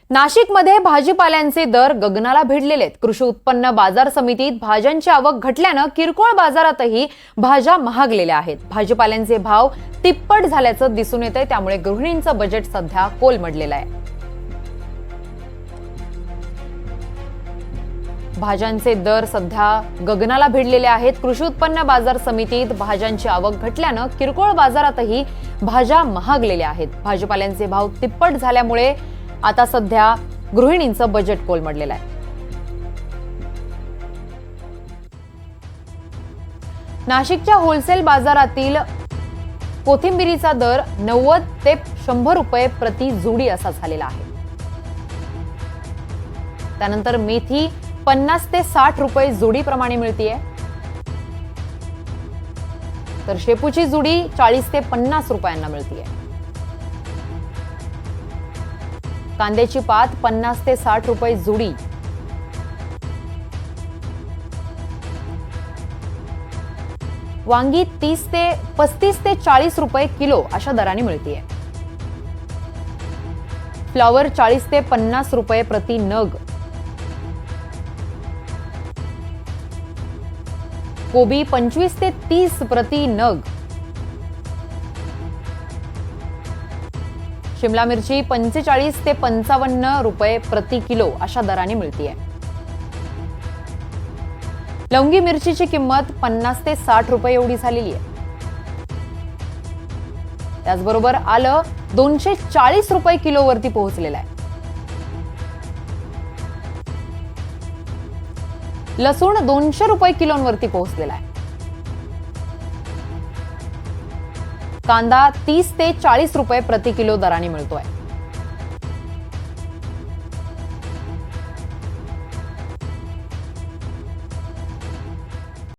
नाशिकमध्ये भाजीपाल्यांचे दर गगनाला भिडलेले आहेत। कृषी उत्पन्न बाजार समितीत भाज्यांची आवक घटल्यानं किरकोळ बाजारातही भाज्या महागलेल्या आहेत। भाजीपाल्यांचे भाव तिप्पट झाल्याचं दिसून येतंय, त्यामुळे गृहिणींचं बजेट सध्या कोलमडलेलं आहे। भाज्यांचे दर सध्या गगनाला भिडलेले आहेत। कृषी उत्पन्न बाजार समितीत भाज्यांची आवक घटल्यानं किरकोळ बाजारातही भाज्या महागलेल्या आहेत। भाजीपाल्यांचे भाव तिप्पट झाल्यामुळे आता सध्या गृहिणींचं बजेट कोलमडलेलं आहे। नाशिकच्या होलसेल बाजारातील कोथिंबिरीचा दर 90 ते 100 रुपये प्रति जुडी असा झालेला आहे। त्यानंतर मेथी 50 ते 60 रुपये जुडीप्रमाणे मिळतीये, तर शेपूची जुडी 40 ते 50 रुपयांना मिळतीये। कांद्याची पात 50 ते 60 रुपये जुडी, वांगी 35 ते 40 रुपये किलो अशा दराने मिळतीये। फ्लॉवर 40 ते 50 रुपये प्रति नग, कोबी 25 ते 30 प्रति नग, शिमला मिरची 45 ते 55 रुपये प्रति किलो अशा दराने मिळतीये। लवंगी मिरचीची किंमत 50 ते 60 रुपये एवढी झालेली आहे। त्याचबरोबर आलं 240 रुपये किलोवरती पोहोचलेलं आहे। लसूण 200 रुपये किलोवरती पोहोचलेला आहे। कांदा 30 ते 40 रुपये प्रति किलो दराने मिळतोय।